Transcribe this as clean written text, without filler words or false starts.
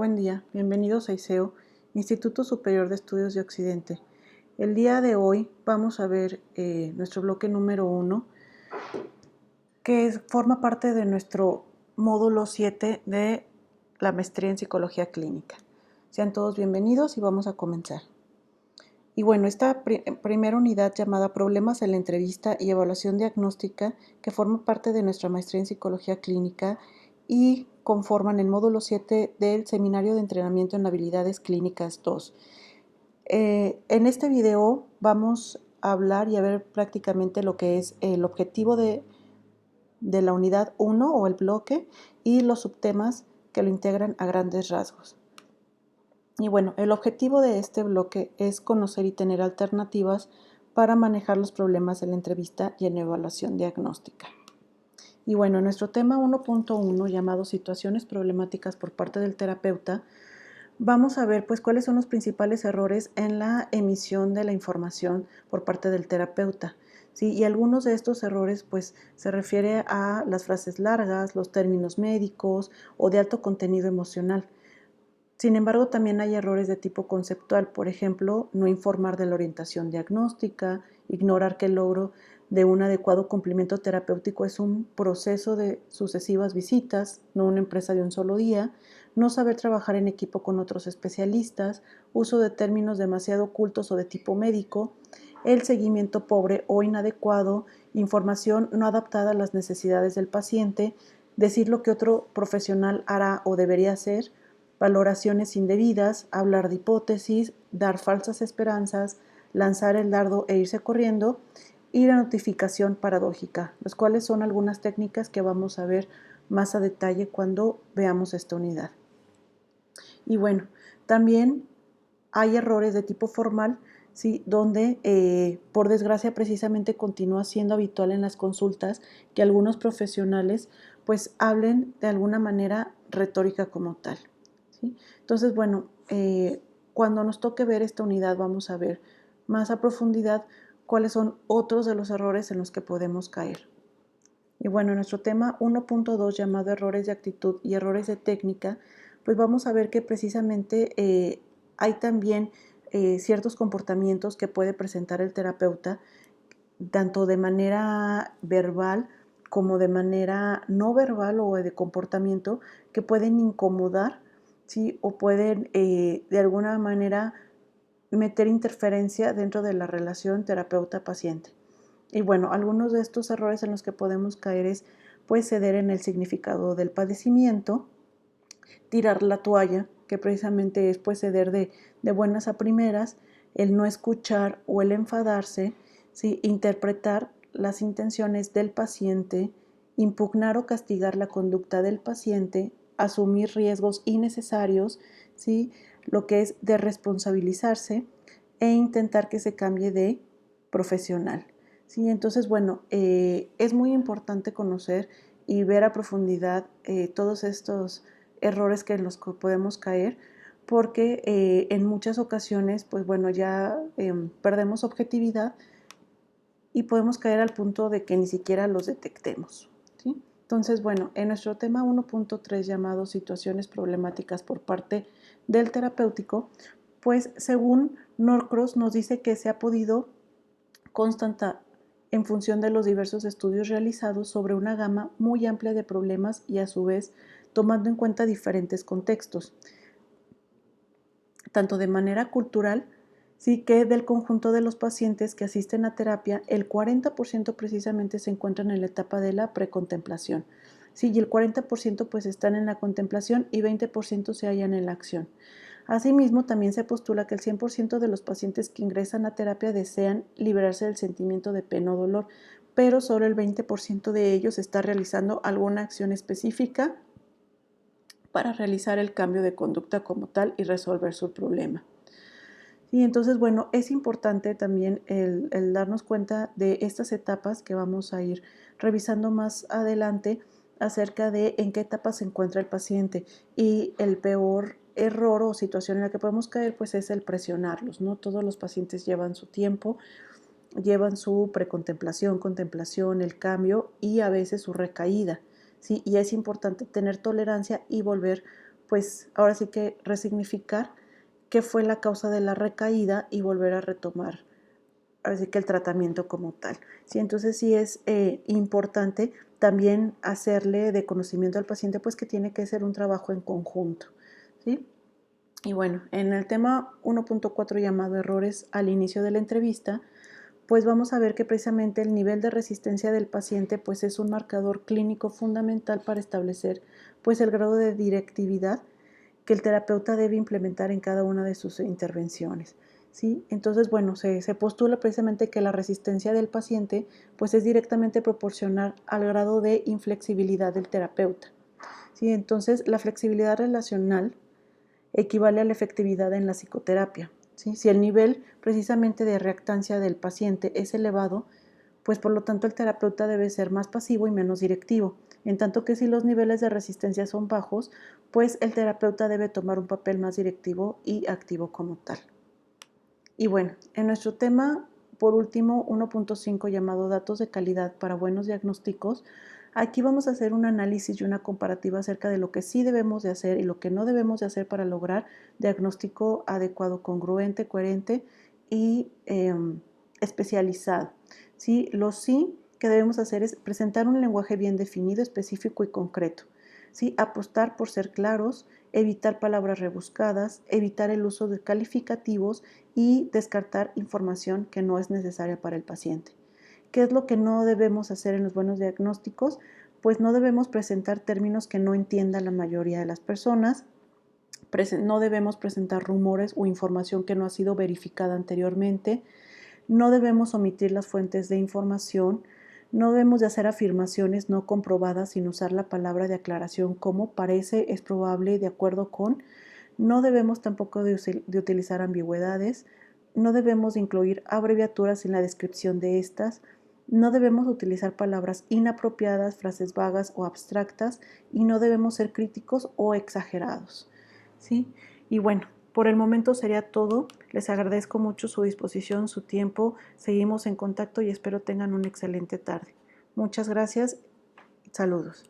Buen día, bienvenidos a ISEO, Instituto Superior de Estudios de Occidente. El día de hoy vamos a ver nuestro bloque número 1, que forma parte de nuestro módulo 7 de la maestría en Psicología Clínica. Sean todos bienvenidos y vamos a comenzar. Y bueno, esta primera unidad llamada Problemas en la entrevista y evaluación diagnóstica, que forma parte de nuestra maestría en Psicología Clínica y conforman el módulo 7 del Seminario de Entrenamiento en Habilidades Clínicas 2. En este video vamos a hablar y a ver prácticamente lo que es el objetivo de la unidad 1 o el bloque y los subtemas que lo integran a grandes rasgos. Y bueno, el objetivo de este bloque es conocer y tener alternativas para manejar los problemas en la entrevista y en evaluación diagnóstica. Y bueno, nuestro tema 1.1, llamado situaciones problemáticas por parte del terapeuta, vamos a ver pues cuáles son los principales errores en la emisión de la información por parte del terapeuta. ¿Sí? Y algunos de estos errores pues se refiere a las frases largas, los términos médicos o de alto contenido emocional. Sin embargo, también hay errores de tipo conceptual, por ejemplo, no informar de la orientación diagnóstica, ignorar que el logro de un adecuado cumplimiento terapéutico es un proceso de sucesivas visitas, no una empresa de un solo día, no saber trabajar en equipo con otros especialistas, uso de términos demasiado ocultos o de tipo médico, el seguimiento pobre o inadecuado, información no adaptada a las necesidades del paciente, decir lo que otro profesional hará o debería hacer, valoraciones indebidas, hablar de hipótesis, dar falsas esperanzas, lanzar el dardo e irse corriendo, y la notificación paradójica, las cuales son algunas técnicas que vamos a ver más a detalle cuando veamos esta unidad. Y bueno, también hay errores de tipo formal, ¿sí? Donde por desgracia precisamente continúa siendo habitual en las consultas que algunos profesionales pues hablen de alguna manera retórica como tal. ¿Sí? Entonces, bueno, cuando nos toque ver esta unidad vamos a ver más a profundidad cuáles son otros de los errores en los que podemos caer. Y bueno, en nuestro tema 1.2 llamado errores de actitud y errores de técnica, pues vamos a ver que precisamente hay también ciertos comportamientos que puede presentar el terapeuta, tanto de manera verbal como de manera no verbal o de comportamiento, que pueden incomodar, ¿sí? O pueden de alguna manera meter interferencia dentro de la relación terapeuta-paciente. Y bueno, algunos de estos errores en los que podemos caer es pues ceder en el significado del padecimiento, tirar la toalla, que precisamente es pues ceder de buenas a primeras, el no escuchar o el enfadarse, ¿sí? Interpretar las intenciones del paciente, impugnar o castigar la conducta del paciente, asumir riesgos innecesarios, ¿sí? Lo que es de responsabilizarse e intentar que se cambie de profesional. ¿Sí? Entonces, bueno, es muy importante conocer y ver a profundidad todos estos errores que en los que podemos caer, porque en muchas ocasiones, pues bueno, ya perdemos objetividad y podemos caer al punto de que ni siquiera los detectemos. ¿Sí? Entonces, bueno, en nuestro tema 1.3 llamado situaciones problemáticas por parte del terapéutico, pues según Norcross nos dice que se ha podido constatar en función de los diversos estudios realizados sobre una gama muy amplia de problemas y a su vez tomando en cuenta diferentes contextos, tanto de manera cultural, sí que del conjunto de los pacientes que asisten a terapia, el 40% precisamente se encuentran en la etapa de la precontemplación. Sí, y el 40% pues están en la contemplación y 20% se hallan en la acción. Asimismo, también se postula que el 100% de los pacientes que ingresan a terapia desean liberarse del sentimiento de pena o dolor, pero solo el 20% de ellos está realizando alguna acción específica para realizar el cambio de conducta como tal y resolver su problema. Y entonces, bueno, es importante también el darnos cuenta de estas etapas que vamos a ir revisando más adelante acerca de en qué etapa se encuentra el paciente. Y el peor error o situación en la que podemos caer, pues es el presionarlos, ¿no? Todos los pacientes llevan su tiempo, llevan su precontemplación, contemplación, el cambio y a veces su recaída, ¿sí? Y es importante tener tolerancia y volver pues ahora sí que resignificar qué fue la causa de la recaída y volver a retomar ahora sí que el tratamiento como tal. ¿Sí? Entonces sí es importante también hacerle de conocimiento al paciente pues que tiene que ser un trabajo en conjunto. ¿Sí? Y bueno, en el tema 1.4 llamado errores al inicio de la entrevista, pues vamos a ver que precisamente el nivel de resistencia del paciente pues es un marcador clínico fundamental para establecer pues el grado de directividad que el terapeuta debe implementar en cada una de sus intervenciones. ¿Sí? Entonces, bueno, se postula precisamente que la resistencia del paciente pues es directamente proporcional al grado de inflexibilidad del terapeuta. ¿Sí? Entonces, la flexibilidad relacional equivale a la efectividad en la psicoterapia. ¿Sí? Si el nivel precisamente de reactancia del paciente es elevado, pues por lo tanto el terapeuta debe ser más pasivo y menos directivo. En tanto que si los niveles de resistencia son bajos, pues el terapeuta debe tomar un papel más directivo y activo como tal. Y bueno, en nuestro tema, por último, 1.5 llamado datos de calidad para buenos diagnósticos, aquí vamos a hacer un análisis y una comparativa acerca de lo que sí debemos de hacer y lo que no debemos de hacer para lograr diagnóstico adecuado, congruente, coherente y especializado. ¿Sí? Lo sí que debemos hacer es presentar un lenguaje bien definido, específico y concreto. ¿Sí? Apostar por ser claros, evitar palabras rebuscadas, evitar el uso de calificativos y descartar información que no es necesaria para el paciente. ¿Qué es lo que no debemos hacer en los buenos diagnósticos? Pues no debemos presentar términos que no entienda la mayoría de las personas, no debemos presentar rumores o información que no ha sido verificada anteriormente, no debemos omitir las fuentes de información, no debemos de hacer afirmaciones no comprobadas sin usar la palabra de aclaración como parece, es probable, de acuerdo con. No debemos tampoco de utilizar ambigüedades, no debemos de incluir abreviaturas en la descripción de estas, no debemos utilizar palabras inapropiadas, frases vagas o abstractas y no debemos ser críticos o exagerados. ¿Sí? Y bueno, por el momento sería todo. Les agradezco mucho su disposición, su tiempo. Seguimos en contacto y espero tengan una excelente tarde. Muchas gracias. Saludos.